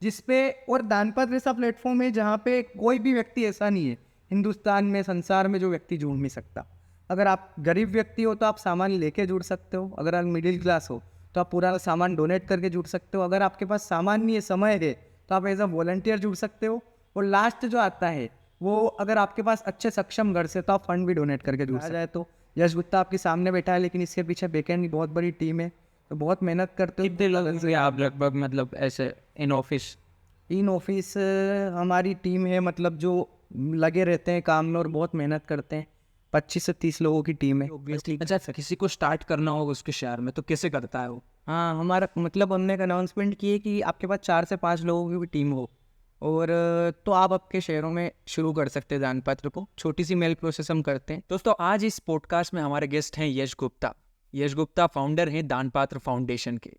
जिसपे और दानपत्र ऐसा प्लेटफॉर्म है जहाँ पे कोई भी व्यक्ति ऐसा नहीं है हिंदुस्तान में, संसार में, जो व्यक्ति जुड़ नहीं सकता। अगर आप गरीब व्यक्ति हो तो आप सामान लेके जुड़ सकते हो, अगर आप मिडिल क्लास हो तो आप पूरा सामान डोनेट करके जुड़ सकते हो, अगर आपके पास सामान नहीं है, समय है, तो आप एज अ वॉलंटियर जुड़ सकते हो। और लास्ट जो आता है वो, अगर आपके पास अच्छे सक्षम घर से, तो आप फंड भी डोनेट करके जुड़ जाए। तो यश गुप्ता आपके सामने बैठा है, लेकिन इसके पीछे बैकएंड की बहुत बड़ी टीम है, तो बहुत मेहनत करते हो। कितने लोग हैं आप लगभग, मतलब ऐसे इन ऑफिस? इन ऑफिस हमारी टीम है, मतलब जो लगे रहते हैं काम में और बहुत मेहनत करते हैं, 25 से 30 लोगों की टीम है। अच्छा, किसी को स्टार्ट करना होगा उसके शहर में तो कैसे करता है वो? हाँ, हमारा मतलब हमने एक अनाउंसमेंट की है कि आपके पास 4 से 5 लोगों की भी टीम हो और तो आप आपके शहरों में शुरू कर सकते हैं दानपत्र को। छोटी सी मेल प्रोसेस हम करते हैं। दोस्तों, आज इस पॉडकास्ट में हमारे गेस्ट हैं यश गुप्ता। यश गुप्ता फाउंडर हैं दानपात्र फाउंडेशन के।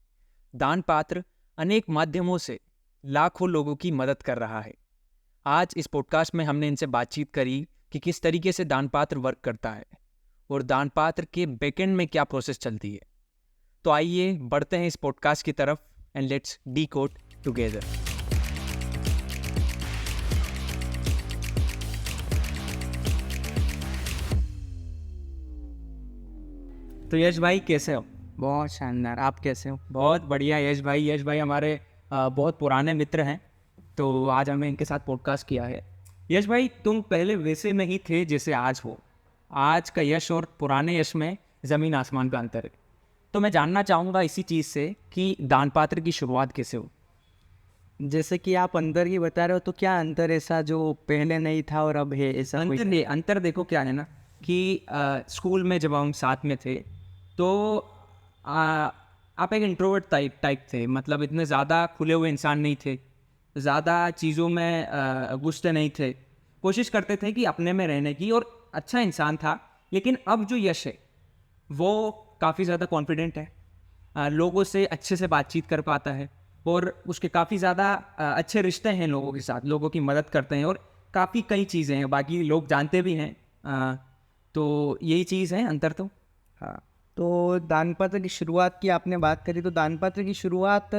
दानपात्र अनेक माध्यमों से लाखों लोगों की मदद कर रहा है। आज इस पॉडकास्ट में हमने इनसे बातचीत करी कि किस तरीके से दानपात्र वर्क करता है और दानपात्र के बैकएंड में क्या प्रोसेस चलती है। तो आइए बढ़ते हैं इस पॉडकास्ट की तरफ एंड लेट्स डीकोड टुगेदर। तो यश भाई कैसे हो? बहुत शानदार। आप कैसे हो? बहुत बढ़िया यश भाई। यश भाई हमारे बहुत पुराने मित्र हैं, तो आज हमें इनके साथ पॉडकास्ट किया है। यश भाई, तुम पहले वैसे नहीं थे जैसे आज हो। आज का यश और पुराने यश में ज़मीन आसमान का अंतर है। तो मैं जानना चाहूँगा इसी चीज़ से कि दानपात्र की शुरुआत कैसे हो? जैसे कि आप अंतर की बता रहे हो, तो क्या अंतर ऐसा जो पहले नहीं था और अब है, ऐसा कोई? अंतर देखो क्या है ना कि स्कूल में जब हम साथ में थे तो आप एक इंट्रोवर्ट टाइप थे, मतलब इतने ज़्यादा खुले हुए इंसान नहीं थे, ज़्यादा चीज़ों में घुसते नहीं थे, कोशिश करते थे कि अपने में रहने की, और अच्छा इंसान था। लेकिन अब जो यश है वो काफ़ी ज़्यादा कॉन्फिडेंट है, लोगों से अच्छे से बातचीत कर पाता है और उसके काफ़ी ज़्यादा अच्छे रिश्ते हैं लोगों के साथ, लोगों की मदद करते हैं और काफ़ी कई चीज़ें हैं, बाकी लोग जानते भी हैं। तो यही चीज़ है अंतर। तो हाँ, तो दानपत्र की शुरुआत की आपने बात करी, तो दानपत्र की शुरुआत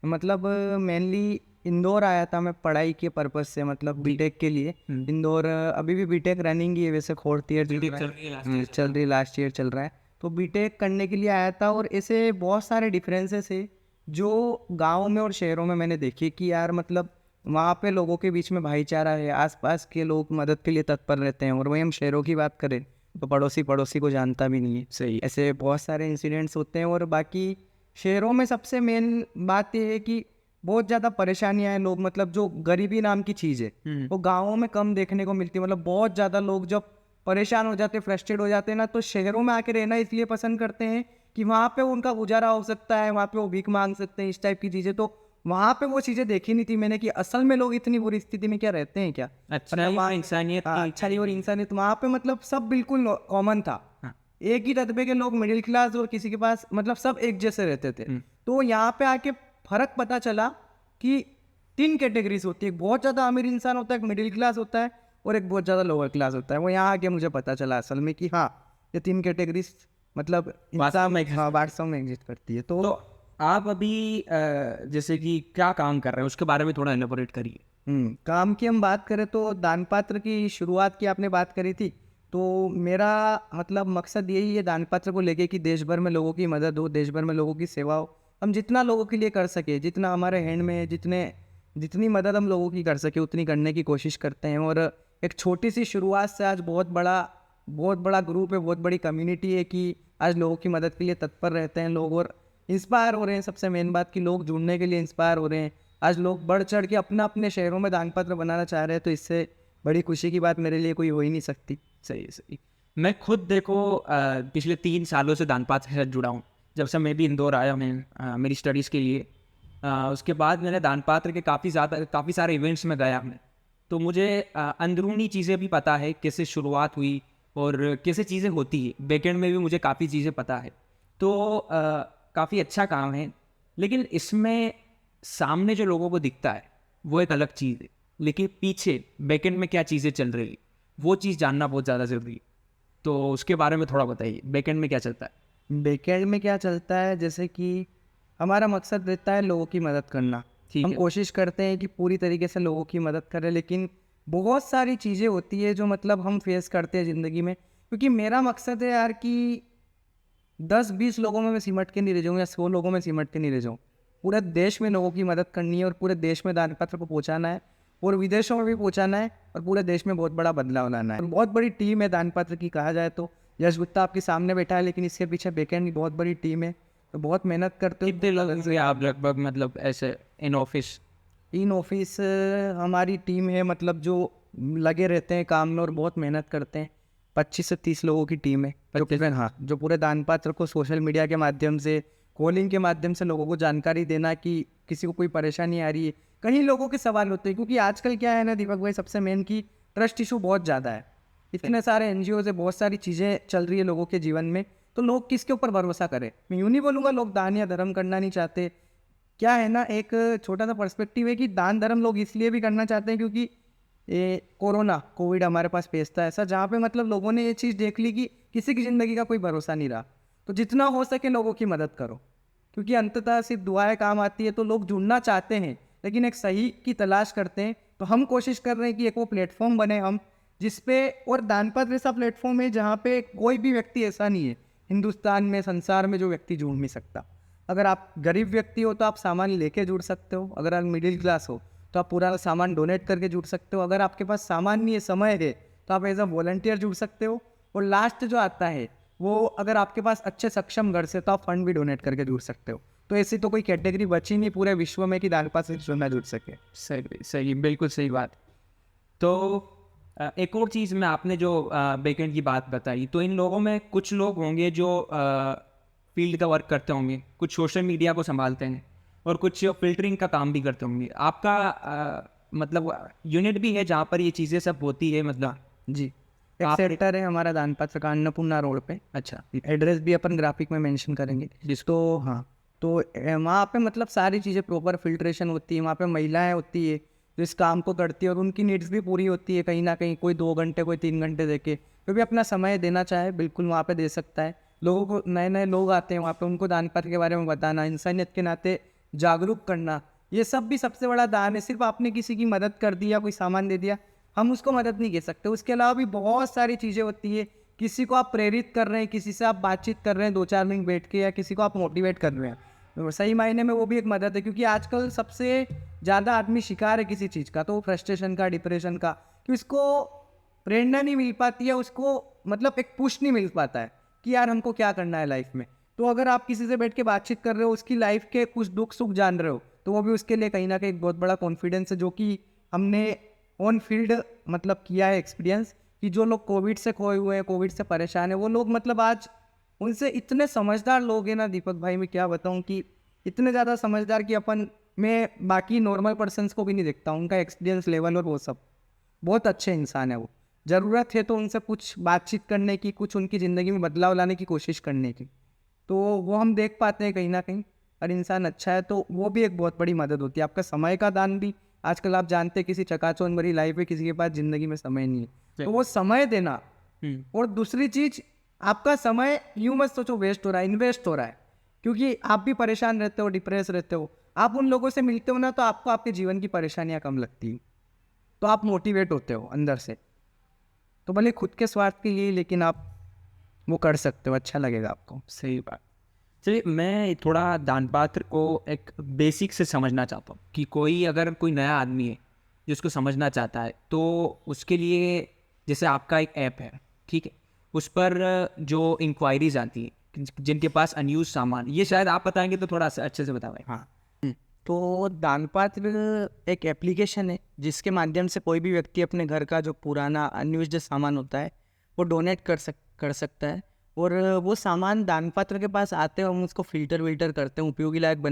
मतलब मेनली इंदौर आया था मैं पढ़ाई के पर्पज़ से, मतलब बीटेक के लिए। इंदौर अभी भी बीटेक रनिंग ही है वैसे, 4th ईयर चल रही, लास्ट ईयर चल रहा है। तो बीटेक करने के लिए आया था और ऐसे बहुत सारे डिफरेंसेस है जो गाँव में और शहरों में मैंने देखे कि यार मतलब वहाँ पे लोगों के बीच में भाईचारा है, आसपास के लोग मदद के लिए तत्पर रहते हैं। और वहीं हम शहरों की बात करें तो पड़ोसी पड़ोसी को जानता भी नहीं है। सही। ऐसे बहुत सारे इंसिडेंट्स होते हैं। और बाकी शहरों में सबसे मेन बात यह है कि बहुत ज़्यादा परेशानियां हैं। लोग मतलब जो गरीबी नाम की चीज़ है वो गाँवों में कम देखने को मिलती है। मतलब बहुत ज़्यादा लोग जब परेशान हो जाते, फ्रस्ट्रेट हो जाते हैं ना, तो शहरों में आके रहना इसलिए पसंद करते हैं कि वहाँ पे उनका गुजारा हो सकता है, वहाँ पे वो भीख मांग सकते हैं, इस टाइप की चीज़ें। तो वहाँ पे वो चीज़ें देखी नहीं थी मैंने कि असल में लोग इतनी बुरी स्थिति में क्या रहते हैं क्या। अच्छा, वहाँ इंसानियत हाँ, की। अच्छा नहीं, और इंसानियत वहाँ पे मतलब सब बिल्कुल कॉमन था। हाँ। एक ही रतबे के लोग, मिडिल क्लास और किसी के पास, मतलब सब एक जैसे रहते थे। तो यहाँ पे आके फर्क पता चला कि 3 कैटेगरीज होती है। एक बहुत ज़्यादा अमीर इंसान होता है, एक मिडिल क्लास होता है और एक बहुत ज़्यादा लोअर क्लास होता है। वो यहाँ आके मुझे पता चला असल में कि हाँ, ये 3 कैटेगरीज मतलब इंसान में, हाँ, वास्तव में एग्जिस्ट करती है। तो आप अभी जैसे कि क्या काम कर रहे हैं उसके बारे में थोड़ा एलेबोरेट करिए। काम की हम बात करें तो दानपत्र की शुरुआत की आपने बात करी थी, तो मेरा मतलब मकसद यही है दानपत्र को लेके कि देश भर में लोगों की मदद हो, देश भर में लोगों की सेवा हो। हम जितना लोगों के लिए कर सके, जितना हमारे हैंड में है, जितनी मदद हम लोगों की कर सके उतनी करने की कोशिश करते हैं। और एक छोटी सी शुरुआत से आज बहुत बड़ा ग्रुप है, बहुत बड़ी कम्युनिटी है कि आज लोगों की मदद के लिए तत्पर रहते हैं लोग और इंस्पायर हो रहे हैं। सबसे मेन बात कि लोग जुड़ने के लिए इंस्पायर हो रहे हैं। आज लोग बढ़ चढ़ के अपने शहरों में दानपत्र बनाना चाह रहे हैं, तो इससे बड़ी खुशी की बात मेरे लिए कोई हो ही नहीं सकती। सही है, सही। मैं खुद देखो पिछले 3 सालों से दानपात्र के साथ जुड़ा हूँ। जब से मैं भी इंदौर आया, मैं मेरी स्टडीज़ के लिए, उसके बाद मैंने दानपात्र के काफ़ी सारे इवेंट्स में गया मैं। तो मुझे अंदरूनी चीज़ें भी पता है, कैसे शुरुआत हुई और कैसे चीज़ें होती है। बैकएंड में भी मुझे काफ़ी चीज़ें पता है। तो काफ़ी अच्छा काम है, लेकिन इसमें सामने जो लोगों को दिखता है वो एक अलग चीज़ है, लेकिन पीछे बैकएंड में क्या चीज़ें चल रही है वो चीज़ जानना बहुत ज़्यादा ज़रूरी है। तो उसके बारे में थोड़ा बताइए, बैकएंड में क्या चलता है? बैकएंड में क्या चलता है, जैसे कि हमारा मकसद रहता है लोगों की मदद करना। ठीक हम है। कोशिश करते हैं कि पूरी तरीके से लोगों की मदद करें, लेकिन बहुत सारी चीज़ें होती है जो मतलब हम फेस करते हैं ज़िंदगी में। क्योंकि मेरा मकसद है यार कि 10-20 लोगों में मैं सिमट के नहीं रह जाऊँ या 100 लोगों में सिमट के नहीं रह जाऊँ। पूरे देश में लोगों की मदद करनी है और पूरे देश में दान पत्र को पहुँचाना है और विदेशों में भी पहुँचाना है और पूरे देश में बहुत बड़ा बदलाव लाना है। और बहुत बड़ी टीम है दान पत्र की, कहा जाए तो यश गुप्ता आपके सामने बैठा है, लेकिन इसके पीछे बैकएंड की बहुत बड़ी टीम है, तो बहुत मेहनत करते हो। कितने लोग हैं आप लगभग, मतलब ऐसे इन ऑफिस? इन ऑफिस हमारी टीम है, मतलब जो लगे रहते हैं काम में और बहुत मेहनत करते हैं, 25 से 30 लोगों की टीम है जो जो पूरे दान पात्र को सोशल मीडिया के माध्यम से, कॉलिंग के माध्यम से लोगों को जानकारी देना कि किसी को कोई परेशानी आ रही है। कहीं लोगों के सवाल होते हैं, क्योंकि आजकल क्या है ना दीपक भाई, सबसे मेन की ट्रस्ट इशू बहुत ज़्यादा है। इतने सारे एनजीओ से बहुत सारी चीज़ें चल रही है लोगों के जीवन में, तो लोग किसके ऊपर भरोसा करें। मैं यूँ नहीं बोलूँगा लोग दान या धर्म करना नहीं चाहते। क्या है ना, एक छोटा सा पर्सपेक्टिव है कि दान धर्म लोग इसलिए भी करना चाहते हैं क्योंकि ये कोविड हमारे पास पेशता ऐसा, जहाँ पे मतलब लोगों ने ये चीज़ देख ली कि किसी की ज़िंदगी का कोई भरोसा नहीं रहा, तो जितना हो सके लोगों की मदद करो, क्योंकि अंततः सिर्फ दुआएं काम आती है। तो लोग जुड़ना चाहते हैं लेकिन एक सही की तलाश करते हैं, तो हम कोशिश कर रहे हैं कि एक वो प्लेटफॉर्म बने हम जिसपे, और दानपत्र ऐसा प्लेटफॉर्म है जहाँ पे कोई भी व्यक्ति ऐसा नहीं है हिंदुस्तान में, संसार में, जो व्यक्ति जुड़ नहीं सकता। अगर आप गरीब व्यक्ति हो तो आप सामान लेके जुड़ सकते हो, अगर आप मिडिल क्लास हो तो आप पूरा सामान डोनेट करके जुड़ सकते हो, अगर आपके पास सामान नहीं है, समय है, तो आप एज अ वॉलंटियर जुड़ सकते हो। और लास्ट जो आता है वो, अगर आपके पास अच्छे सक्षम घर से, तो आप फंड भी डोनेट करके जुड़ सकते हो। तो ऐसी तो कोई कैटेगरी बची नहीं पूरे विश्व में कि दान पात्र से ना जुड़ सके। सही सही, बिल्कुल सही बात। तो एक और चीज़ में, आपने जो बैकएंड की बात बताई, तो इन लोगों में कुछ लोग होंगे जो फील्ड का वर्क करते होंगे, कुछ सोशल मीडिया को संभालते हैं और कुछ फिल्टरिंग का काम भी करते होंगे। आपका मतलब यूनिट भी है जहाँ पर ये चीज़ें सब होती है, मतलब? जी, एक आप- सेक्टर है हमारा दान पात्र का, अन्नपूर्णा रोड पे। अच्छा। एड्रेस भी अपन ग्राफिक में मेंशन करेंगे। तो हाँ, तो वहाँ पे मतलब सारी चीज़ें प्रॉपर फिल्ट्रेशन होती है, वहाँ पे महिलाएं होती है जो इस काम को करती है और उनकी नीड्स भी पूरी होती है कहीं ना कहीं। कोई 2 घंटे, कोई 3 घंटे देके, कोई भी अपना समय देना चाहे बिल्कुल वहाँ पे दे सकता है। लोगों को, नए नए लोग आते हैं वहाँ पे, उनको दान पत्र के बारे में बताना, इंसानियत के नाते जागरूक करना, ये सब भी सबसे बड़ा दान है। सिर्फ आपने किसी की मदद कर दिया, कोई सामान दे दिया, हम उसको मदद नहीं कह सकते। उसके अलावा भी बहुत सारी चीज़ें होती है। किसी को आप प्रेरित कर रहे हैं, किसी से आप बातचीत कर रहे हैं 2-4 मिनट बैठ के, या किसी को आप मोटिवेट कर रहे हैं, तो सही मायने में वो भी एक मदद है। क्योंकि आजकल सबसे ज़्यादा आदमी शिकार है किसी चीज़ का, तो वो फ्रस्ट्रेशन का, डिप्रेशन का, कि उसको प्रेरणा नहीं मिल पाती है, उसको मतलब एक पुश नहीं मिल पाता है कि यार हमको क्या करना है लाइफ में। तो अगर आप किसी से बैठ के बातचीत कर रहे हो, उसकी लाइफ के कुछ दुख सुख जान रहे हो, तो वो भी उसके लिए कहीं ना कहीं एक बहुत बड़ा कॉन्फिडेंस है, जो कि हमने ऑन फील्ड मतलब किया है एक्सपीरियंस। कि जो लोग कोविड से खोए हुए हैं, कोविड से परेशान है, वो लोग मतलब आज उनसे इतने समझदार लोग हैं ना दीपक भाई, मैं क्या बताऊं कि इतने ज़्यादा समझदार कि अपन, मैं बाकी नॉर्मल पर्सन्स को भी नहीं देखता हूं, उनका एक्सपीरियंस लेवल और वो सब, बहुत अच्छे इंसान है वो। ज़रूरत है तो उनसे कुछ बातचीत करने की, कुछ उनकी ज़िंदगी में बदलाव लाने की कोशिश करने की, तो वो हम देख पाते हैं कहीं ना कहीं। और इंसान अच्छा है तो वो भी एक बहुत बड़ी मदद होती है। आपका समय का दान भी, आजकल आप जानते हैं किसी चकाचौंध भरी लाइफ है, किसी के पास ज़िंदगी में समय नहीं है, तो वो समय देना। और दूसरी चीज़, आपका समय यूँ मत सोचो वेस्ट हो रहा है, इन्वेस्ट हो रहा है। क्योंकि आप भी परेशान रहते हो, डिप्रेस रहते हो, आप उन लोगों से मिलते हो ना, तो आपको आपके जीवन की परेशानियाँ कम लगती हैं, तो आप मोटिवेट होते हो अंदर से। तो भले खुद के स्वार्थ के लिए, लेकिन आप वो कर सकते हो, अच्छा लगेगा आपको। सही बात। चलिए, मैं थोड़ा दान पात्र को एक बेसिक से समझना चाहता हूँ कि कोई, अगर कोई नया आदमी है जिसको समझना चाहता है, तो उसके लिए जैसे आपका एक ऐप है, ठीक है, उस पर जो इंक्वायरीज आती हैं, जिनके पास अनयूज सामान, ये शायद आप बताएंगे तो थोड़ा अच्छे से बताएं। हाँ, तो दान पात्र एक एप्लीकेशन है जिसके माध्यम से कोई भी व्यक्ति अपने घर का जो पुराना अनयूज्ड सामान होता है वो डोनेट कर सकता है। और वो सामान दान पात्र के पास आते हैं, हम उसको फिल्टर विल्टर करते हैं, उपयोगी लायक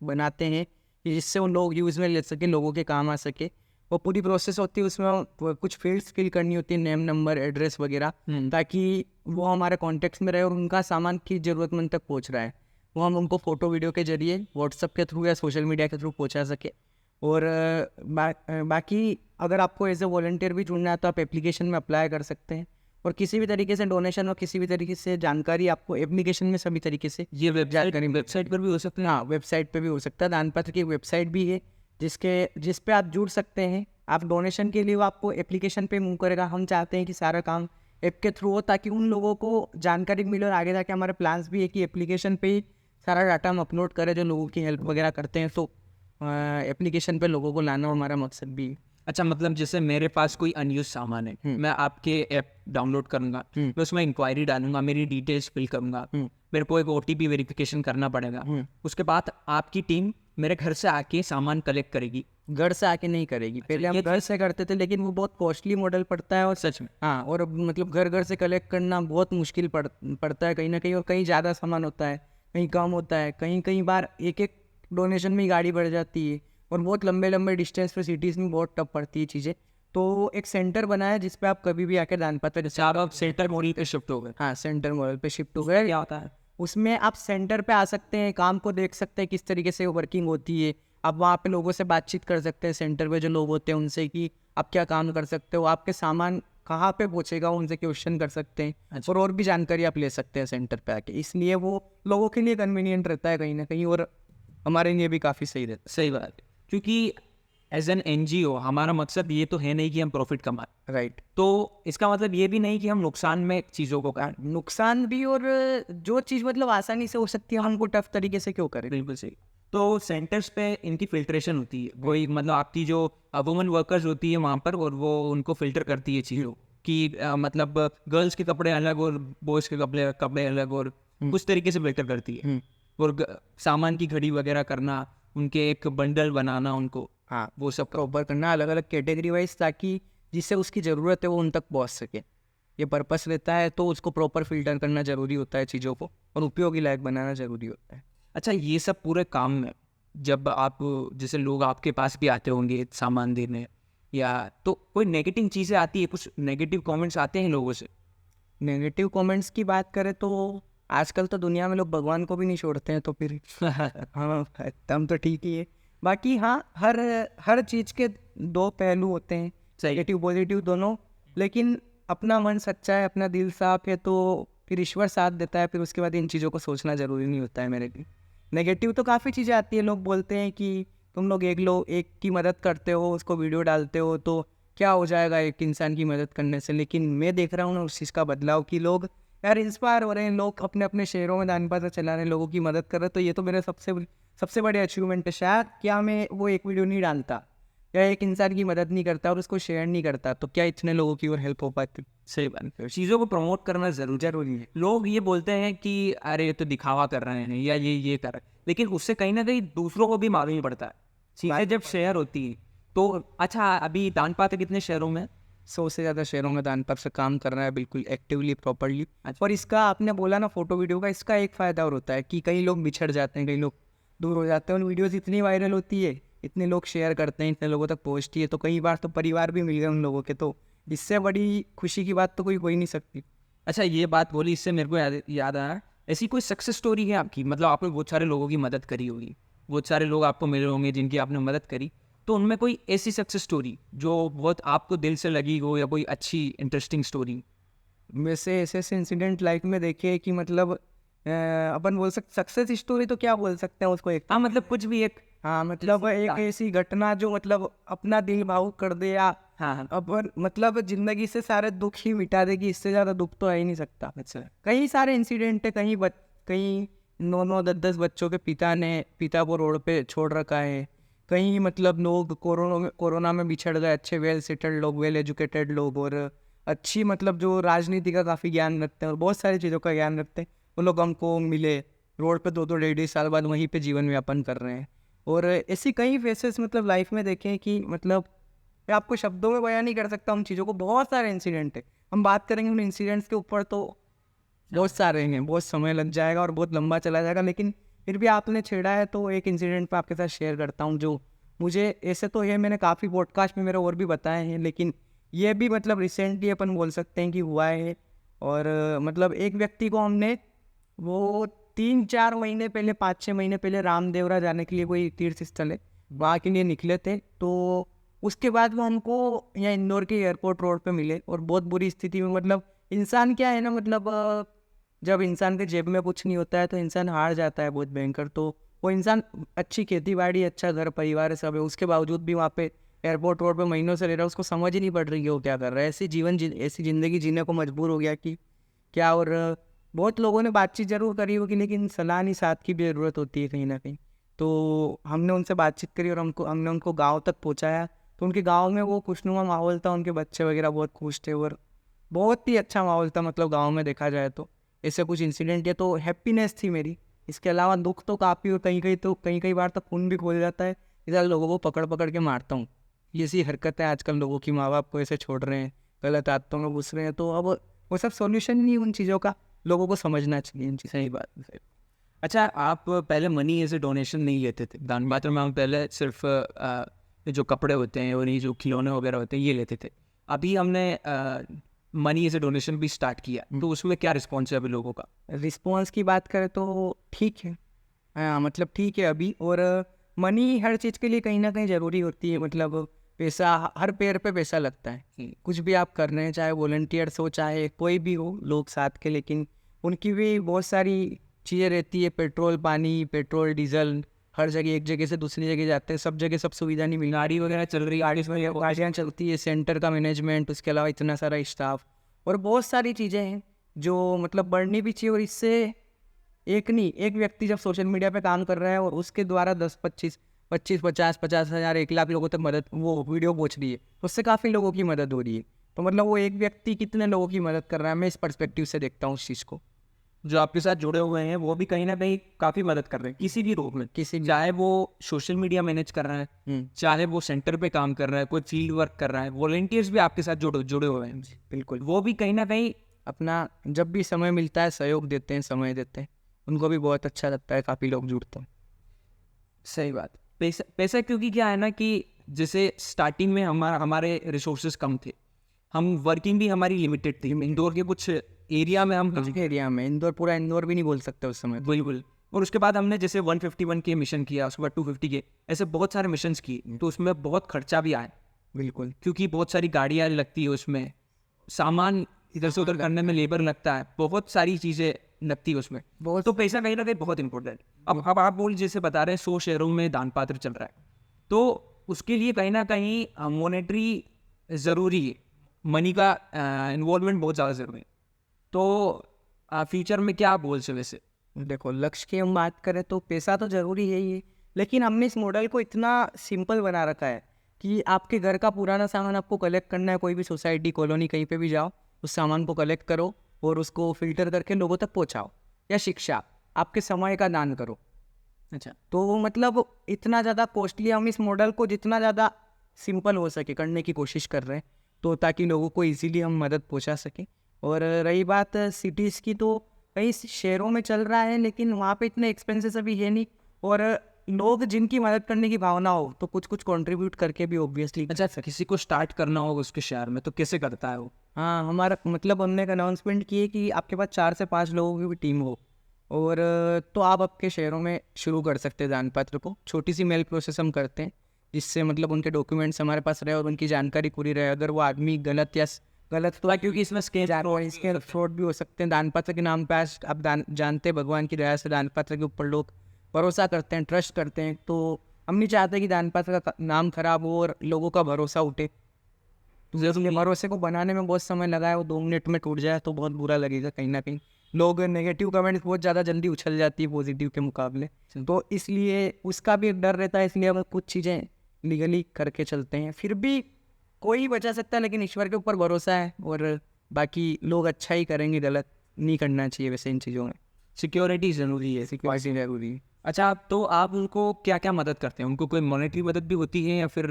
बनाते हैं कि जिससे वो लोग यूज़ में ले सके, लोगों के काम आ सके। वो पूरी प्रोसेस होती है, उसमें कुछ फील्ड्स फिल करनी होती है, नेम, नंबर, एड्रेस वगैरह, ताकि वो हमारे कॉन्टेक्ट्स में रहे और उनका सामान किस ज़रूरतमंद तक पहुँच रहा है वो हम उनको फ़ोटो वीडियो के जरिए व्हाट्सअप के थ्रू या सोशल मीडिया के थ्रू पहुंचा सके। और बाकी अगर आपको एज ए वॉलंटियर भी जुड़ना है तो आप एप्लीकेशन में अप्लाई कर सकते हैं। और किसी भी तरीके से डोनेशन और किसी भी तरीके से जानकारी आपको एप्लीकेशन में सभी तरीके से ये वेबसाइट पर भी हो सकता है? हाँ, वेबसाइट पे भी हो सकता है। दान पात्र की वेबसाइट भी है जिस पे आप जुड़ सकते हैं। आप डोनेशन के लिए वो आपको एप्लीकेशन पे मूव करेगा। हम चाहते हैं कि सारा काम ऐप के थ्रू हो, ताकि उन लोगों को जानकारी मिले, और आगे जाके हमारे प्लान्स भी है कि एप्लीकेशन पे ही सारा डाटा हम अपलोड करें जो लोगों की हेल्प वगैरह करते हैं। तो एप्लीकेशन पे लोगों को लाना हमारा मकसद भी है। अच्छा, मतलब जैसे मेरे पास कोई अनयूज सामान है, मैं आपके ऐप डाउनलोड करूंगा, मैं उसमें इंक्वायरी डालूंगा, मेरी डिटेल्स फिल करूंगा, मेरे को एक OTP वेरिफिकेशन करना पड़ेगा, उसके बाद आपकी टीम मेरे घर से आके सामान कलेक्ट करेगी। घर से आके नहीं करेगी, पहले हम घर से करते थे, लेकिन वो बहुत कॉस्टली मॉडल पड़ता है। और सच में? हाँ, और अब मतलब घर घर से कलेक्ट करना बहुत मुश्किल पड़ता है कहीं ना कहीं, और कहीं ज़्यादा सामान होता है, कहीं कम होता है, कहीं कई बार एक एक डोनेशन में ही गाड़ी बढ़ जाती है, और बहुत लंबे लंबे डिस्टेंस पे सिटीज़ में बहुत टफ पड़ती है चीज़ें। तो एक सेंटर बनाया जिस पे आप कभी भी आके दान पात्र, जैसे आप सेंटर मॉडल पे शिफ्ट हो गए? हाँ, सेंटर मॉडल पे शिफ्ट हो गए। क्या होता है? उसमें आप सेंटर पे आ सकते हैं, काम को देख सकते हैं किस तरीके से वर्किंग होती है। आप वहाँ पे लोगों से बातचीत कर सकते हैं, सेंटर पे जो लोग होते हैं उनसे, कि आप क्या काम कर सकते हो, आपके सामान कहाँ पे पहुँचेगा, उनसे क्वेश्चन कर सकते हैं। अच्छा। और भी जानकारी आप ले सकते हैं सेंटर पे आके, इसलिए वो लोगों के लिए कन्वीनियंट रहता है कहीं ना कहीं, और हमारे लिए भी काफ़ी सही रहता सही बात है, क्योंकि एज एन NGO हमारा मकसद ये तो है नहीं कि हम प्रॉफिट कमाएं, है। राइट। तो इसका मतलब ये भी नहीं कि हम नुकसान में चीज़ों को काट। नुकसान भी, और जो चीज़ मतलब आसानी से हो सकती है हमको टफ तरीके से क्यों करें। बिल्कुल सही। तो सेंटर्स पे इनकी फिल्ट्रेशन होती है, वही मतलब आपकी जो वुमेन वर्कर्स होती है वहाँ पर, और वो उनको फिल्टर करती है चीज़ों कि मतलब गर्ल्स के कपड़े अलग और बॉयज़ के कपड़े कपड़े अलग, और कुछ तरीके से फिल्टर करती है। और सामान की घड़ी वगैरह करना, उनके एक बंडल बनाना उनको, हाँ, वो सब प्रॉपर करना अलग अलग कैटेगरी वाइज, ताकि जिससे उसकी ज़रूरत है वो उन तक पहुँच सके। ये पर्पस रहता है, तो उसको प्रॉपर फिल्टर करना ज़रूरी होता है चीज़ों को, और उपयोगी लायक बनाना ज़रूरी होता है। अच्छा, ये सब पूरे काम में जब आप, जैसे लोग आपके पास भी आते होंगे सामान देने, या तो कोई नेगेटिव चीज़ें आती है, कुछ नेगेटिव कमेंट्स आते हैं लोगों से? नेगेटिव कमेंट्स की बात करें तो आजकल तो दुनिया में लोग भगवान को भी नहीं छोड़ते हैं, तो फिर हाँ, एकदम तो ठीक ही है। बाकी हाँ, हर हर चीज़ के दो पहलू होते हैं, सही। नेगेटिव पॉजिटिव दोनों। लेकिन अपना मन सच्चा है, अपना दिल साफ है, तो फिर ईश्वर साथ देता है। फिर उसके बाद इन चीज़ों को सोचना ज़रूरी नहीं होता है मेरे लिए। नेगेटिव तो काफ़ी चीज़ें आती है, लोग बोलते हैं कि तुम लोग एक की मदद करते हो, उसको वीडियो डालते हो, तो क्या हो जाएगा एक इंसान की मदद करने से। लेकिन मैं देख रहा हूँ ना उस चीज़ का बदलाव, कि लोग यार इंस्पायर हो रहे हैं, लोग अपने अपने शहरों में दान पात्र चला रहे हैं, लोगों की मदद कर रहे हैं। तो ये तो मेरा सबसे बड़ी अचीवमेंट है। शायद क्या मैं वो एक वीडियो नहीं डालता, या एक इंसान की मदद नहीं करता और उसको शेयर नहीं करता, तो क्या इतने लोगों की और हेल्प हो पाती। सही बात है, चीज़ों को प्रमोट करना जरूरी है। लोग ये बोलते हैं कि अरे ये तो दिखावा कर रहे हैं, या ये कर रहे हैं, लेकिन उससे कहीं ना कहीं दूसरों को भी मालूम ही पड़ता है चीज़ें जब शेयर होती है तो। अच्छा, अभी दान पात्र कितने शहरों में? 100 से ज़्यादा शहरों में दान पात्र से काम कर रहा है, बिल्कुल एक्टिवली, प्रॉपरली। अच्छा। और इसका आपने बोला ना फोटो वीडियो का, इसका एक फ़ायदा और होता है कि कई लोग बिछड़ जाते हैं, कई लोग दूर हो जाते हैं, और वीडियोज़ इतनी वायरल होती है, इतने लोग शेयर करते हैं, इतने लोगों तक पहुँचती है, तो कई बार तो परिवार भी मिल गए उन लोगों के। तो इससे बड़ी खुशी की बात तो कोई हो ही नहीं सकती। अच्छा, ये बात बोली, इससे मेरे को याद आया, ऐसी कोई सक्सेस स्टोरी है आपकी? मतलब आपने बहुत सारे लोगों की मदद करी होगी, बहुत सारे लोग आपको मिले होंगे जिनकी आपने मदद करी, तो उनमें कोई ऐसी सक्सेस स्टोरी जो बहुत आपको दिल से लगी हो, या कोई अच्छी इंटरेस्टिंग स्टोरी? वैसे ऐसे ऐसे इंसिडेंट लाइफ में देखे कि मतलब अपन बोल सकते सक्सेस स्टोरी तो क्या बोल सकते हैं उसको, एक हाँ, मतलब कुछ भी एक। हाँ, मतलब एक ऐसी घटना जो मतलब अपना दिल भावुक कर दे, या हाँ हाँ। अपन मतलब जिंदगी से सारे दुख ही मिटा देगी, इससे ज़्यादा दुख तो आ ही नहीं सकता। अच्छा। कई सारे इंसिडेंट है, कहीं 9-9 10-10 बच्चों के पिता को रोड पे छोड़ रखा है। कहीं मतलब लोग कोरोना में बिछड़ गए, अच्छे वेल सेटल्ड लोग, वेल एजुकेटेड लोग, और अच्छी मतलब जो राजनीति का काफ़ी ज्ञान रखते हैं और बहुत सारी चीज़ों का ज्ञान रखते हैं, वो लोग हमको मिले रोड पे 2-2 1.5 साल बाद वहीं पे जीवन यापन कर रहे हैं। और ऐसी कई फेसेस मतलब लाइफ में देखे कि मतलब मैं आपको शब्दों में बयान नहीं कर सकता उन चीज़ों को। बहुत सारे इंसिडेंट है, हम बात करेंगे उन इंसिडेंट्स के ऊपर तो बहुत सारे हैं, बहुत समय लग जाएगा और बहुत लंबा चला जाएगा। लेकिन फिर भी आपने छेड़ा है तो एक इंसिडेंट पे आपके साथ शेयर करता हूँ, जो मुझे ऐसे तो है, मैंने काफ़ी पॉडकास्ट में मेरे और भी बताए हैं, लेकिन ये भी मतलब रिसेंटली अपन बोल सकते हैं कि हुआ है। और मतलब एक व्यक्ति को हमने वो 3-4 महीने पहले, 5-6 महीने पहले रामदेवरा जाने के लिए, कोई तीर्थ स्थल है वहाँ के लिए निकले थे। तो उसके बाद वो हमको यहाँ इंदौर के एयरपोर्ट रोड पे मिले, और बहुत बुरी स्थिति में। मतलब इंसान क्या है ना, मतलब जब इंसान के जेब में कुछ नहीं होता है तो इंसान हार जाता है बहुत भयंकर। तो वो इंसान अच्छी खेती बाड़ी, अच्छा घर परिवार सब है, उसके बावजूद भी वहाँ पे एयरपोर्ट रोड पे महीनों से रह रहा है, उसको समझ ही नहीं पड़ रही है वो क्या कर रहा है। ऐसी ज़िंदगी जीने को मजबूर हो गया कि क्या। और बहुत लोगों ने बातचीत ज़रूर करी होगी, लेकिन सलाह नहीं, साथ की भी ज़रूरत होती है कहीं ना कहीं। तो हमने उनसे बातचीत करी और हमने उनको गाँव तक पहुँचाया। तो उनके गाँव में वो खुशनुमा माहौल था, उनके बच्चे वगैरह बहुत खुश थे और बहुत ही अच्छा माहौल था, मतलब गाँव में देखा जाए तो। ऐसे कुछ इंसिडेंट है तो हैप्पीनेस थी मेरी। इसके अलावा दुख तो काफ़ी, और कहीं कहीं बार तो खून भी खोल जाता है, इधर लोगों को पकड़ पकड़ के मारता हूँ। ये ऐसी हरकत है आजकल लोगों की, माँ बाप को ऐसे छोड़ रहे हैं, गलत आदतों में घुस रहे हैं। तो अब वो सब सॉल्यूशन नहीं है उन चीज़ों का, लोगों को समझना चाहिए इन चीज़। सही बात सही। अच्छा, आप पहले मनी एज ए डोनेशन नहीं लेते थे दान पात्र में? हम पहले सिर्फ जो कपड़े होते हैं और ये जो खिलौने वगैरह होते हैं ये लेते थे। अभी हमने मनी एज ए डोनेशन भी स्टार्ट किया, तो उसमें क्या रिस्पॉन्स है अभी लोगों का? रिस्पॉन्स की बात करें तो ठीक है। हाँ, मतलब ठीक है अभी। और मनी हर चीज़ के लिए कहीं ना कहीं ज़रूरी होती है, मतलब पैसा, हर पैर पे पैसा लगता है। कुछ भी आप कर रहे हैं, चाहे वॉलंटियर्स हो चाहे कोई भी हो, लोग साथ के, लेकिन उनकी भी बहुत सारी चीज़ें रहती है। पेट्रोल पानी, पेट्रोल डीजल, हर जगह एक जगह से दूसरी जगह जाते हैं, सब जगह सब सुविधा नहीं मिल, गाड़ी वगैरह चल रही है, गाड़ियाँ चलती है, सेंटर का मैनेजमेंट, उसके अलावा इतना सारा स्टाफ और बहुत सारी चीज़ें हैं जो मतलब बढ़नी भी चाहिए। और इससे एक नहीं, एक व्यक्ति जब सोशल मीडिया पे काम कर रहा है और उसके द्वारा 10 25 50 1 लाख लोगों तक मदद, वो वीडियो पहुंच रही है, तो उससे काफ़ी लोगों की मदद हो रही है। तो मतलब वो एक व्यक्ति कितने लोगों की मदद कर रहा है, मैं इस पर्सपेक्टिव से देखता हूँ उस चीज़ को। जो आपके साथ जुड़े हुए हैं वो भी कहीं ना कहीं काफ़ी मदद कर रहे हैं किसी भी रूप में, चाहे वो सोशल मीडिया मैनेज कर रहा है, चाहे वो सेंटर पे काम कर रहा है, कोई फील्ड वर्क कर रहा है, वॉलंटियर्स भी आपके साथ जुड़े हुए हैं। बिल्कुल, वो भी कहीं ना कहीं अपना जब भी समय मिलता है सहयोग देते हैं, समय देते हैं, उनको भी बहुत अच्छा लगता है, काफ़ी लोग जुड़ते हैं। सही बात। पैसा पैसा क्योंकि क्या है ना कि जैसे स्टार्टिंग में हमारे रिसोर्सेज कम थे, हम वर्किंग भी हमारी लिमिटेड थी, इंदौर के कुछ एरिया में हम एरिया में इंदौर, पूरा इंदौर भी नहीं बोल सकते उस समय। बिल्कुल। और उसके बाद हमने जैसे 151 के मिशन किया, उसके बाद 250 के, ऐसे बहुत सारे मिशंस किए, तो उसमें बहुत खर्चा भी आया। बिल्कुल, क्योंकि बहुत सारी गाड़ियाँ लगती है उसमें, सामान इधर से उधर करने में लेबर लगता है, बहुत सारी चीज़ें लगती है उसमें, बहुत तो पैसा कहीं ना कहीं बहुत इंपॉर्टेंट। अब आप बोल जैसे बता रहे हैं 100 शहरों में दान पात्र चल रहा है, तो उसके लिए कहीं ना कहीं मॉनेटरी ज़रूरी है, मनी का इन्वॉल्वमेंट बहुत ज़्यादा ज़रूरी है। तो फ्यूचर में क्या आप बोल से वैसे? देखो, लक्ष्य की हम बात करें तो पैसा तो ज़रूरी है ही है, लेकिन हमने इस मॉडल को इतना सिंपल बना रखा है कि आपके घर का पुराना सामान आपको कलेक्ट करना है, कोई भी सोसाइटी, कॉलोनी, कहीं पे भी जाओ, उस सामान को कलेक्ट करो और उसको फिल्टर करके लोगों तक पहुंचाओ। या शिक्षा, आपके समय का दान करो। अच्छा, तो मतलब इतना ज़्यादा कॉस्टली, हम इस मॉडल को जितना ज़्यादा सिंपल हो सके करने की कोशिश कर रहे हैं, तो ताकि लोगों को इजीली हम मदद पहुंचा सकें। और रही बात सिटीज़ की, तो कई शहरों में चल रहा है, लेकिन वहाँ पे इतने एक्सपेंसेस अभी है नहीं। और लोग जिनकी मदद करने की भावना हो तो कुछ कुछ कंट्रीब्यूट करके भी ऑब्वियसली। अच्छा, किसी को स्टार्ट करना होगा उसके शहर में तो कैसे करता है वो? हाँ, हमारा मतलब हमने एक अनाउंसमेंट की है कि आपके पास 4 से 5 लोगों की भी टीम हो, और तो आप आपके शहरों में शुरू कर सकते हैं दान पात्र को। छोटी सी मेल प्रोसेस हम करते हैं, जिससे मतलब उनके डॉक्यूमेंट्स हमारे पास रहे और उनकी जानकारी पूरी रहे। अगर वो आदमी गलत तो, क्योंकि इसमें इसके फ्रॉड भी हो सकते हैं। दान पात्र के नाम पे आज आप जानते हैं, भगवान की दया से दान पात्र के ऊपर लोग भरोसा करते हैं, ट्रस्ट करते हैं। तो हम नहीं चाहते कि दान पात्र का नाम खराब हो और लोगों का भरोसा उठे। इसलिए भरोसे को बनाने में बहुत समय लगा है, वो 2 मिनट में टूट जाए तो बहुत बुरा लगेगा कहीं ना कहीं। लोग नेगेटिव कमेंट्स बहुत ज़्यादा जल्दी उछल जाती है पॉजिटिव के मुकाबले, तो इसलिए उसका भी एक डर रहता है। इसलिए हम कुछ चीज़ें लीगली करके चलते हैं। फिर भी कोई बचा सकता है, लेकिन ईश्वर के ऊपर भरोसा है, और बाकी लोग अच्छा ही करेंगे, गलत नहीं करना चाहिए वैसे इन चीज़ों में। सिक्योरिटी ज़रूरी है। सिक्योरिटी जरूरी है। अच्छा, तो आप उनको क्या क्या मदद करते हैं? उनको कोई मॉनेटरी मदद भी होती है या फिर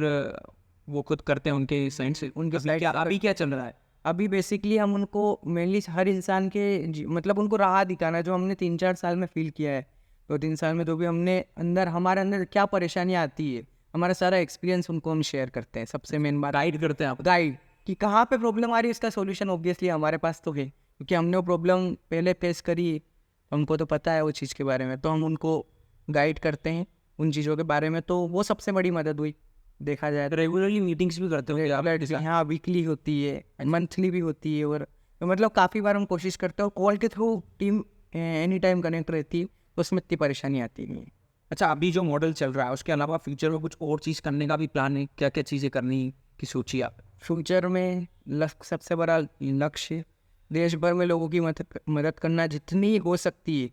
वो खुद करते हैं उनके साइड से? उनके साइड अभी क्या चल रहा है? अभी बेसिकली हम उनको मेनली हर इंसान के मतलब उनको राह दिखाना है, जो हमने 3-4 साल में फील किया है। 2-3 साल में जो भी हमने हमारे अंदर क्या परेशानियाँ आती है, हमारा सारा एक्सपीरियंस उनको हम शेयर करते हैं। सबसे मेन बात गाइड करते हैं आप? गाइड, कि कहाँ पे प्रॉब्लम आ रही है, इसका सॉल्यूशन ऑब्वियसली हमारे पास तो है, क्योंकि हमने वो प्रॉब्लम पहले फेस करी है, हमको तो पता है वो चीज़ के बारे में। तो हम उनको गाइड करते हैं उन चीज़ों के बारे में। तो वो सबसे बड़ी मदद हुई, देखा जाए तो। रेगुलरली मीटिंग्स भी करते हो? हाँ, वीकली होती है, मंथली भी होती है, और तो मतलब काफ़ी बार हम कोशिश करते हैं। और कॉल के through team any time connect रहती है, तो उसमें इतनी परेशानी आती नहीं है। अच्छा, अभी जो मॉडल चल रहा है उसके अलावा फ्यूचर में कुछ और चीज़ करने का भी प्लान है? क्या-क्या चीज़ें करनी की सोची आप? फ्यूचर में सबसे बड़ा लक्ष्य देश भर में लोगों की मदद मदद करना, जितनी हो सकती है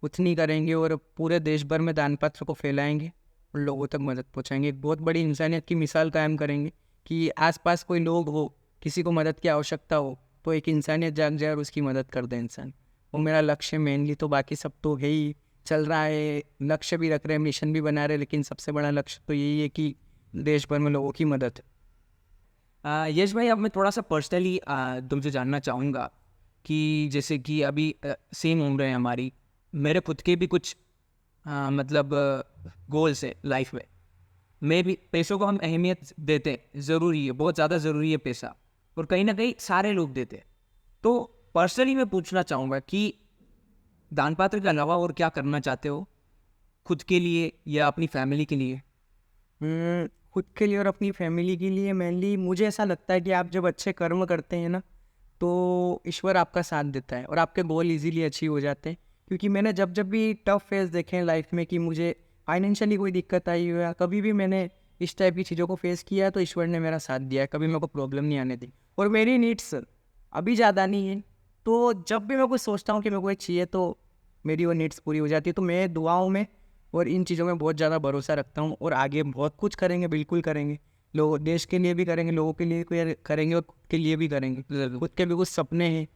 उतनी करेंगे, और पूरे देश भर में दान पत्र को फैलाएंगे और लोगों तक मदद पहुंचाएंगे। एक बहुत बड़ी इंसानियत की मिसाल कायम करेंगे कि आसपास कोई लोग हो, किसी को मदद की आवश्यकता हो, तो एक इंसानियत जाग जाए और उसकी मदद कर दे इंसान। वो मेरा लक्ष्य मेनली, तो बाकी सब तो है ही, चल रहा है, लक्ष्य भी रख रहे हैं, मिशन भी बना रहे हैं, लेकिन सबसे बड़ा लक्ष्य तो यही है कि देश भर में लोगों की मदद। यश भाई, अब मैं थोड़ा-सा पर्सनली तुमसे जानना चाहूँगा कि जैसे कि अभी सेम उम्र है हमारी, मेरे खुद के भी कुछ मतलब गोल्स है लाइफ में। मैं भी, पैसों को हम अहमियत देते हैं, ज़रूरी है, बहुत ज़्यादा ज़रूरी है पैसा, और कहीं न कहीं सारे लोग देते हैं। तो पर्सनली मैं पूछना चाहूँगा कि दान पात्र के अलावा और क्या करना चाहते हो? खुद के लिए या अपनी फैमिली के लिए? खुद के लिए और अपनी फैमिली के लिए मेनली मुझे ऐसा लगता है कि आप जब अच्छे कर्म करते हैं ना, तो ईश्वर आपका साथ देता है और आपके गोल इजीली अचीव हो जाते हैं। क्योंकि मैंने जब जब भी टफ फेज देखे हैं लाइफ में, कि मुझे फाइनेंशियली कोई दिक्कत आई हो या कभी भी मैंने इस टाइप की चीज़ों को फेस किया है, तो ईश्वर ने मेरा साथ दिया है, कभी मेरे को प्रॉब्लम नहीं आने दी। और मेरी नीड्स अभी ज़्यादा नहीं है, तो जब भी मैं कुछ सोचता हूँ कि मेरे को ये चाहिए, तो मेरी वो नीड्स पूरी हो जाती है। तो मैं दुआओं में और इन चीज़ों में बहुत ज़्यादा भरोसा रखता हूँ, और आगे बहुत कुछ करेंगे, बिल्कुल करेंगे। लोग देश के लिए भी करेंगे, लोगों के लिए करेंगे, और खुद के लिए भी करेंगे। ज़रूर। खुद के भी कुछ सपने हैं,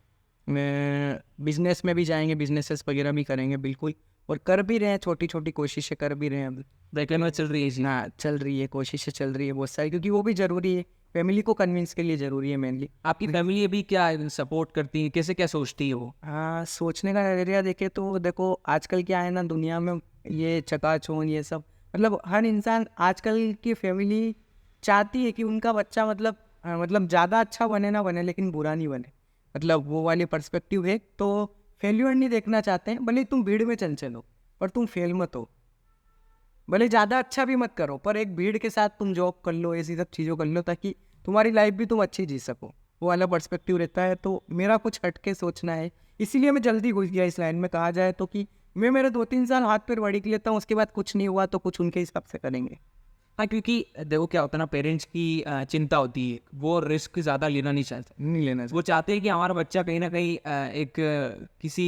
मैं बिजनेस में भी जाएंगे, बिजनेसेस वगैरह भी करेंगे बिल्कुल, और कर भी रहे हैं, छोटी छोटी कोशिशें कर भी रहे हैं अभी। ब्रेकअप में चल रही है जी। ना चल रही है, कोशिशें चल रही है बहुत सारी, क्योंकि वो भी ज़रूरी है, फैमिली को कन्विंस के लिए ज़रूरी है मेनली। आपकी फैमिली अभी क्या सपोर्ट करती है? कैसे क्या सोचती है वो? हाँ, सोचने का नज़रिया देखे तो देखो, आजकल क्या है ना दुनिया में, ये चकाचौंध ये सब, मतलब हर इंसान, आजकल की फैमिली चाहती है कि उनका बच्चा मतलब ज़्यादा अच्छा बने ना बने, लेकिन बुरा नहीं बने। मतलब वो वाली पर्सपेक्टिव है, तो फेल्यूर नहीं देखना चाहते हैं। भले तुम भीड़ में चल चलो, पर तुम फेल मत हो। भले ज़्यादा अच्छा भी मत करो, पर एक भीड़ के साथ तुम जॉब कर लो, ऐसी सब चीज़ों कर लो, ताकि तुम्हारी लाइफ भी तुम अच्छी जी सको। वो वाला पर्सपेक्टिव रहता है। तो मेरा कुछ हटके सोचना है, इसीलिए मैं जल्दी घुस गया इस लाइन में। कहा जाए तो कि मैं मेरे 2-3 साल हाथ पैर वड़ी के लेता हूँ, उसके बाद कुछ नहीं हुआ तो कुछ उनके हिसाब से करेंगे। हाँ, क्योंकि देखो क्या होता है ना, पेरेंट्स की चिंता होती है, वो रिस्क ज़्यादा लेना नहीं चाहते। नहीं लेना वो चाहते हैं कि हमारा बच्चा कहीं ना कहीं किसी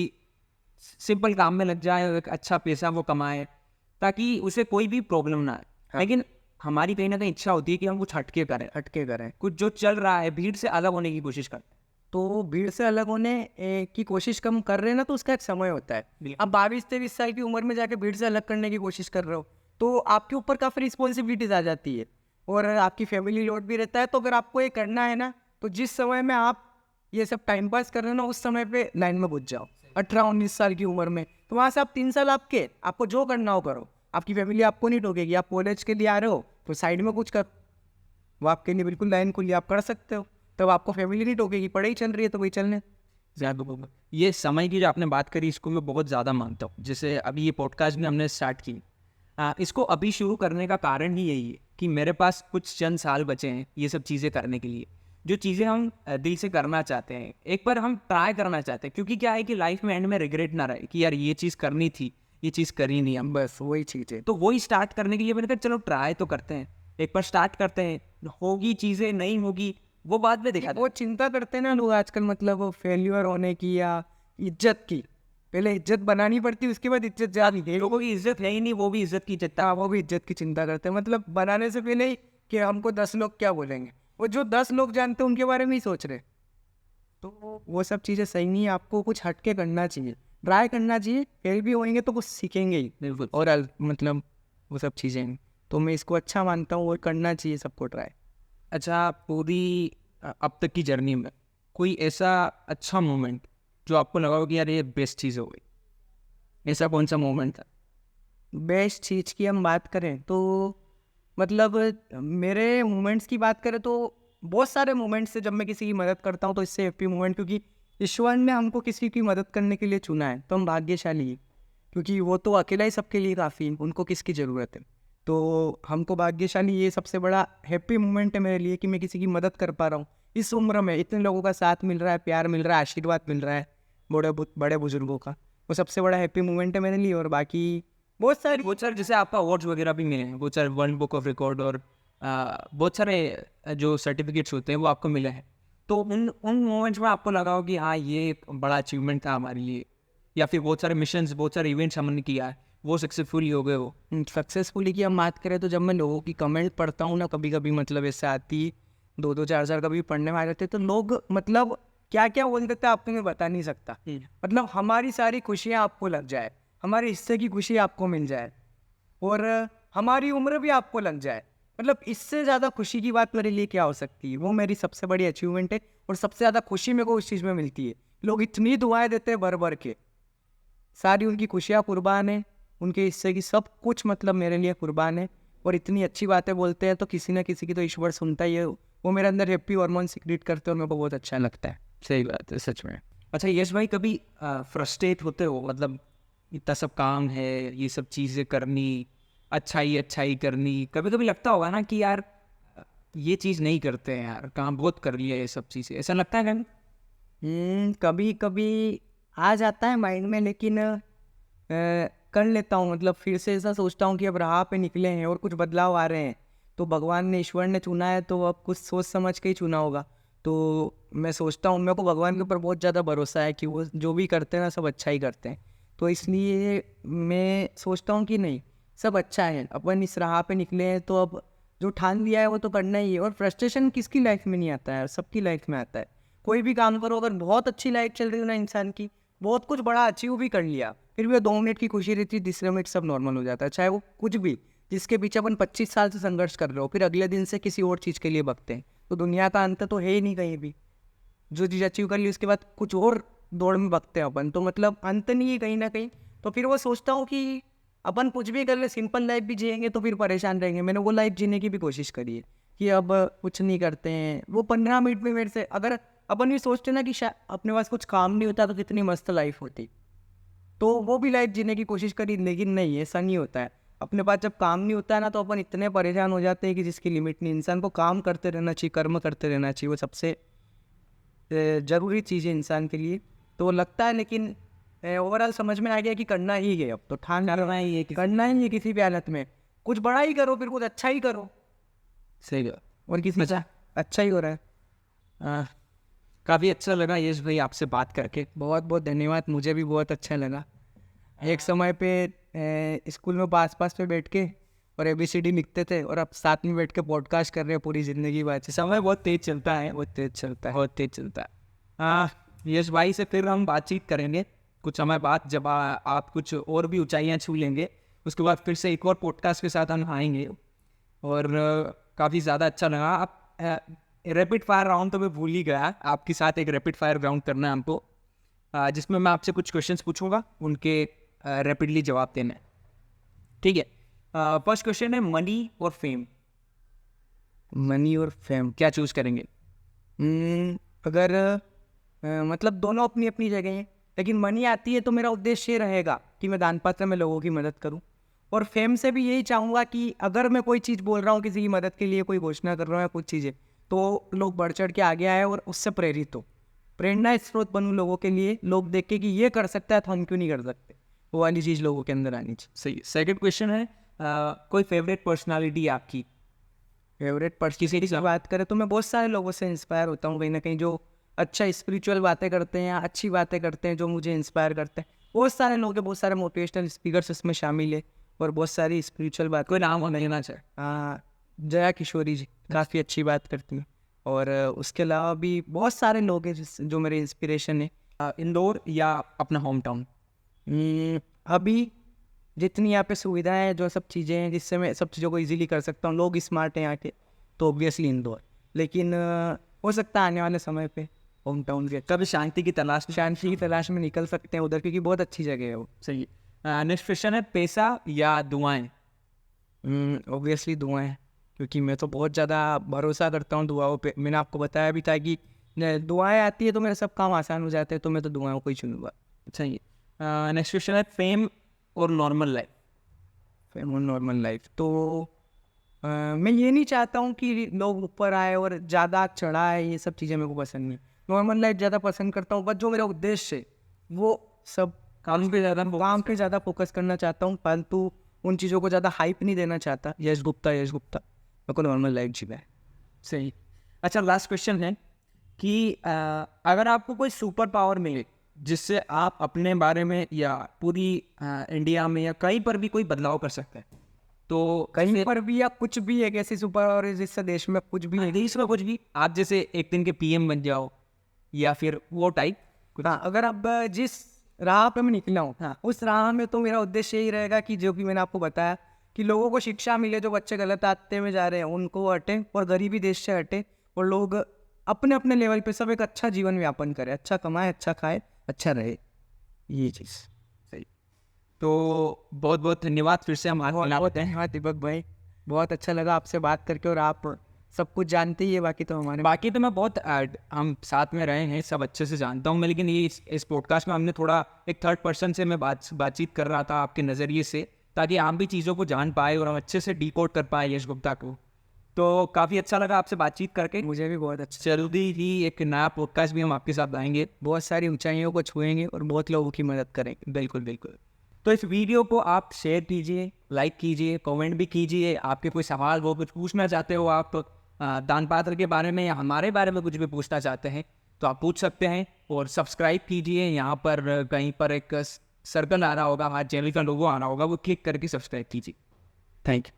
सिंपल काम में लग जाए और एक अच्छा पैसा वो कमाए, ताकि उसे कोई भी प्रॉब्लम ना आए। हाँ। लेकिन हमारी कहीं ना कहीं इच्छा होती है कि हम कुछ हटके करें, हटके करें। कुछ जो चल रहा है भीड़ से अलग होने की कोशिश करते तो भीड़ से अलग होने की कोशिश कम कर रहे हैं ना, तो उसका एक समय होता है। बिल्कुल। अब 22-23 साल की उम्र में जाके भीड़ से अलग करने की कोशिश कर रहे हो, तो आपके ऊपर काफ़ी रिस्पॉन्सिबिलिटीज आ जाती है, और आपकी फैमिली लोड भी रहता है। तो अगर आपको ये करना है ना, तो जिस समय में आप ये सब टाइम पास कर रहे हो ना, उस समय पे लाइन में घुस जाओ। 18-19 साल की उम्र में, तो वहाँ से आप 3 साल आपको जो करना हो करो। आपकी फैमिली आपको नहीं टोकेगी। आप कॉलेज के लिए आ रहे हो, तो साइड में कुछ कर, वो आपके लिए बिल्कुल लाइन खुली, आप कर सकते हो। तब आपको फैमिली नहीं टोकेगी, पढ़ाई चल रही है तो वही चलने। ज़्यादा ये समय की जो आपने बात करी, इसको मैं बहुत ज़्यादा मानता हूँ। जैसे अभी ये पॉडकास्ट में हमने स्टार्ट की, इसको अभी शुरू करने का कारण ही यही है कि मेरे पास कुछ चंद साल बचे हैं ये सब चीज़ें करने के लिए। जो चीज़ें हम दिल से करना चाहते हैं, एक बार हम ट्राई करना चाहते हैं, क्योंकि क्या है कि लाइफ में एंड में रिग्रेट ना रहे कि यार ये चीज़ करनी थी, ये चीज़ करी नहीं हम। बस वही चीज़ है। तो वही स्टार्ट करने के लिए मैंने कहा चलो ट्राई तो करते हैं, एक बार स्टार्ट करते हैं, होगी चीज़ें, नहीं होगी वो बाद में देखा वो चिंता करते हैं ना लोग आजकल, मतलब वो फेल्यूर होने की या इज्जत की। पहले इज्जत बनानी पड़ती, उसके बाद इज्जत जानी है। लोगों की इज्जत है ही नहीं, वो भी इज्जत की चिंता। हाँ, वो भी इज्जत की चिंता करते हैं, मतलब बनाने से पहले ही कि हमको 10 लोग क्या बोलेंगे। वो जो 10 लोग जानते हैं उनके बारे में ही सोच रहे। तो वो सब चीज़ें सही नहीं है। आपको कुछ हटके करना चाहिए, ट्राई करना चाहिए। फेल भी होंगे तो कुछ सीखेंगे ही, बिल्कुल। और मतलब वो सब चीज़ें। तो मैं इसको अच्छा मानता हूँ, और करना चाहिए सबको ट्राई। अच्छा, पूरी अब तक की जर्नी में कोई ऐसा अच्छा मोमेंट जो आपको लगा हो कि यार ये बेस्ट चीज़ हो गई, ऐसा कौन सा मोमेंट था? बेस्ट चीज़ की हम बात करें तो, मतलब मेरे मोमेंट्स की बात करें तो बहुत सारे मोमेंट्स से, जब मैं किसी की मदद करता हूँ तो इससे हैप्पी मोमेंट, क्योंकि ईश्वर ने हमको किसी की मदद करने के लिए चुना है, तो हम भाग्यशाली हैं। क्योंकि वो तो अकेला ही सबके लिए काफ़ी है, उनको किसकी ज़रूरत है। तो हमको भाग्यशाली, ये सबसे बड़ा हैप्पी मोमेंट है मेरे लिए कि मैं किसी की मदद कर पा रहा हूँ। इस उम्र में इतने लोगों का साथ मिल रहा है, प्यार मिल रहा है, आशीर्वाद मिल रहा है बड़े बुजुर्गों का। वो सबसे बड़ा हैप्पी मोमेंट है मेरे लिए। और बाकी बहुत सारे जैसे आपका अवार्ड्स वगैरह भी मिले हैं, बहुत सारे वर्ल्ड बुक ऑफ रिकॉर्ड और बहुत सारे जो सर्टिफिकेट्स होते हैं वो आपको मिले हैं। तो उन मोमेंट्स में आपको लगा हो कि हाँ ये एक बड़ा अचीवमेंट था हमारे लिए, या फिर बहुत सारे मिशंस, बहुत सारे इवेंट्स हमने किया है वो सक्सेसफुली हो गए हो? सक्सेसफुली की हम बात करें तो जब मैं लोगों की कमेंट पढ़ता हूँ ना, कभी कभी मतलब ऐसे आती 2-2 4 4 कभी पढ़ने में आ जाते, तो लोग मतलब क्या क्या बोल देते हैं आपको मैं बता नहीं सकता। मतलब हमारी सारी खुशियाँ आपको लग जाए, हमारे हिस्से की खुशी आपको मिल जाए, और हमारी उम्र भी आपको लग जाए, मतलब इससे ज़्यादा खुशी की बात मेरे लिए क्या हो सकती है। वो मेरी सबसे बड़ी अचीवमेंट है, और सबसे ज़्यादा खुशी मेरे को उस चीज़ में मिलती है। लोग इतनी दुआएं देते हैं भर भर के, सारी उनकी खुशियाँ कुर्बान है, उनके हिस्से की सब कुछ मतलब मेरे लिए कुर्बान है, और इतनी अच्छी बातें बोलते हैं तो किसी ना किसी की तो ईश्वर सुनता ही है। वो मेरे अंदर हैप्पी हार्मोन सिक्रेट करते हैं और मेरे को बहुत अच्छा लगता है। सही बात है, सच में। अच्छा यश भाई, कभी फ्रस्ट्रेट होते हो? मतलब इतना सब काम है, ये सब चीज़ें करनी, अच्छाई करनी, कभी कभी लगता होगा ना कि यार ये चीज़ नहीं करते हैं यार, काम बहुत कर लिया ये सब चीज़ें, ऐसा लगता है क्या? कभी कभी आ जाता है माइंड में, लेकिन कर लेता हूँ। मतलब फिर से ऐसा सोचता हूँ कि अब राह पे निकले हैं और कुछ बदलाव आ रहे हैं, तो भगवान ने, ईश्वर ने चुना है तो अब कुछ सोच समझ के ही चुना होगा। तो मैं सोचता हूँ, मेरे को भगवान के ऊपर बहुत ज़्यादा भरोसा है कि वो जो भी करते हैं ना सब अच्छा ही करते हैं। तो इसलिए मैं सोचता हूँ कि नहीं, सब अच्छा है, अपन इस राह पे निकले हैं तो अब जो ठान लिया है वो तो करना ही है। और फ्रस्ट्रेशन किसकी लाइफ में नहीं आता है, सबकी लाइफ में आता है। कोई भी काम करो, अगर बहुत अच्छी लाइफ चल रही हो ना इंसान की, बहुत कुछ बड़ा अचीव भी कर लिया, फिर भी वो 2 मिनट की खुशी रहती है, तीसरे मिनट सब नॉर्मल हो जाता है। चाहे वो कुछ भी, जिसके पीछे अपन 25 साल से संघर्ष कर रहे हो, फिर अगले दिन से किसी और चीज़ के लिए भगते हैं, तो दुनिया का अंत तो है ही नहीं कहीं भी। जो चीज़ अचीव कर ली उसके बाद कुछ और दौड़ में भगते हैं अपन, तो मतलब अंत नहीं है कहीं ना कहीं। तो फिर वो सोचता हूँ कि अपन कुछ भी कर ले, सिंपल लाइफ भी जिएंगे तो फिर परेशान रहेंगे। मैंने वो लाइफ जीने की भी कोशिश करी है कि अब कुछ नहीं करते हैं, वो 15 मिनट में मेरे से, अगर अपन भी सोचते ना कि शायद अपने पास कुछ काम नहीं होता तो कितनी मस्त लाइफ होती, तो वो भी लाइफ जीने की कोशिश करी, लेकिन नहीं, ऐसा नहीं होता है। अपने पास जब काम नहीं होता है ना, तो अपन इतने परेशान हो जाते हैं कि जिसकी लिमिट नहीं। इंसान को काम करते रहना चाहिए, कर्म करते रहना चाहिए, वो सबसे ज़रूरी चीज़ है इंसान के लिए। तो लगता है, लेकिन ओवरऑल समझ में आ गया कि करना ही है, अब तो ठान करना ही है करना ही है किसी भी हालत में। कुछ बड़ा ही करो, फिर कुछ अच्छा ही करो, सही बात। और किसी अच्छा, अच्छा ही हो रहा है। काफ़ी अच्छा लगा यश भाई आपसे बात करके। बहुत बहुत धन्यवाद, मुझे भी बहुत अच्छा लगा। एक समय पे स्कूल में पास पास पे बैठ के और ABCD लिखते थे, और अब साथ में बैठ के पॉडकास्ट कर रहे हैं पूरी ज़िंदगी बात। समय बहुत तेज चलता है, बहुत तेज चलता है। बहुत तेज चलता है। यश भाई से फिर हम बातचीत करेंगे कुछ समय बाद, जब आप कुछ और भी ऊंचाइयां छू लेंगे, उसके बाद फिर से एक और पॉडकास्ट के साथ हम आएंगे। और काफ़ी ज़्यादा अच्छा लगा। आप रैपिड फायर राउंड तो मैं भूल ही गया, आपके साथ एक रैपिड फायर राउंड करना है हमको, जिसमें मैं आपसे कुछ क्वेश्चंस पूछूंगा, उनके रैपिडली जवाब देना है, ठीक है? फर्स्ट क्वेश्चन है मनी और फेम, मनी और फेम, क्या चूज करेंगे? अगर मतलब दोनों अपनी अपनी जगह हैं, लेकिन मनी आती है तो मेरा उद्देश्य ये रहेगा कि मैं दान पात्र में लोगों की मदद करूं। और फेम से भी यही चाहूँगा कि अगर मैं कोई चीज़ बोल रहा हूँ, किसी की मदद के लिए कोई घोषणा कर रहा हूँ या कुछ चीज़ें, तो लोग बढ़ चढ़ के आगे आए और उससे प्रेरित हो, प्रेरणा स्रोत बनूँ लोगों के लिए, लोग देख के कि ये कर सकता है तो हम क्यों नहीं कर सकते, वो वाली चीज़ लोगों के अंदर आनी चाहिए। सही। सेकंड क्वेश्चन है कोई फेवरेट पर्सनालिटी आपकी? फेवरेट पर्सन की बात करें तो मैं बहुत सारे लोगों से इंस्पायर होता हूँ कहीं ना कहीं, जो अच्छा स्पिरिचुअल बातें करते हैं या अच्छी बातें करते हैं, जो मुझे इंस्पायर करते हैं। बहुत सारे लोग हैं, बहुत सारे मोटिवेशनल स्पीकर्स इसमें शामिल है, और बहुत सारी स्पिरिचुअल बात। कोई नाम लेना चाहे? हाँ, जया किशोरी जी काफ़ी अच्छी बात करती हैं। और उसके अलावा भी बहुत सारे लोग हैं जो मेरे इंस्पिरेशन है। इंदौर या अपना होम टाउन? अभी जितनी यहाँ पे सुविधाएं हैं, जो सब चीज़ें हैं जिससे मैं सब चीज़ों को इजीली कर सकता हूँ, लोग स्मार्ट हैं यहाँ के, तो ऑब्वियसली इंदौर। लेकिन हो सकता है आने वाले समय पे होम टाउन के, कभी शांति की तलाश में? शांति की तलाश में निकल सकते हैं उधर, क्योंकि बहुत अच्छी जगह है वो। सही। नेक्स्ट क्वेश्चन है पैसा या दुआएं? ऑब्वियसली दुआएं, क्योंकि मैं तो बहुत ज़्यादा भरोसा करता हूँ दुआओं पे। मैंने आपको बताया भी था कि दुआएं आती है तो मेरे सब काम आसान हो जाते हैं, तो मैं तो दुआओं को ही चुनूंगा। अच्छा, ये नेक्स्ट क्वेश्चन है फेम और नॉर्मल लाइफ? फेम और नॉर्मल लाइफ, तो मैं ये नहीं चाहता हूँ कि लोग ऊपर आए और ज़्यादा चढ़ाए, ये सब चीज़ें मेरे को पसंद नहीं। नॉर्मल लाइफ ज़्यादा पसंद करता हूँ, बस जो मेरा उद्देश्य है वो सब काम पे ज़्यादा काम पे ज़्यादा फोकस करना चाहता हूँ, परंतु उन चीज़ों को ज़्यादा हाइप नहीं देना चाहता। यश गुप्ता मेरे को नॉर्मल लाइफ जीना है। सही। अच्छा, लास्ट क्वेश्चन है कि अगर आपको कोई सुपर पावर मिले जिससे आप अपने बारे में या पूरी इंडिया में या कहीं पर भी कोई बदलाव कर सकते हैं, तो कहीं पर भी या कुछ भी एक ऐसी सुपर पावर है जिससे देश में कुछ भी देश में कुछ भी, आप जैसे एक दिन के पीएम बन जाओ या फिर वो टाइप। हाँ, अगर अब जिस राह पे मैं निकला हूँ, हाँ। उस राह में तो मेरा उद्देश्य यही रहेगा कि जो कि मैंने आपको बताया कि लोगों को शिक्षा मिले, जो बच्चे गलत रास्ते में जा रहे हैं उनको हटे और गरीबी देश से हटे, और लोग अपने अपने लेवल पे सब एक अच्छा जीवन यापन करें, अच्छा कमाए, अच्छा खाए, अच्छा रहे, ये चीज़। सही। तो बहुत बहुत धन्यवाद फिर से हम बहुत धन्यवाद दीपक भाई, बहुत अच्छा लगा आपसे बात करके, और आप सब कुछ जानते ही है, बाकी तो हमारे बाकी तो मैं बहुत हम साथ में रहे हैं, सब अच्छे से जानता हूँ मैं, लेकिन ये इस पॉडकास्ट में हमने थोड़ा एक थर्ड पर्सन से मैं बातचीत कर रहा था आपके नज़रिए से, ताकि आप भी चीज़ों को जान पाए और हम अच्छे से डिकोड कर पाए यश गुप्ता को। तो काफ़ी अच्छा लगा आपसे बातचीत करके। मुझे भी बहुत अच्छा, जल्दी ही एक नया पॉडकास्ट भी हम आपके साथ लाएंगे। बहुत सारी ऊंचाइयों को छुएंगे और बहुत लोगों की मदद करेंगे। बिल्कुल बिल्कुल। तो इस वीडियो को आप शेयर कीजिए, लाइक कीजिए, कमेंट भी कीजिए। आपके कोई सवाल हो, कुछ पूछना चाहते हो आप दान पात्र के बारे में या हमारे बारे में कुछ भी पूछना चाहते हैं तो आप पूछ सकते हैं। और सब्सक्राइब कीजिए, यहाँ पर कहीं पर एक सर्कल आ रहा होगा, हमारे चैनल का लोगो आ रहा होगा, वो क्लिक करके सब्सक्राइब कीजिए। Thank you.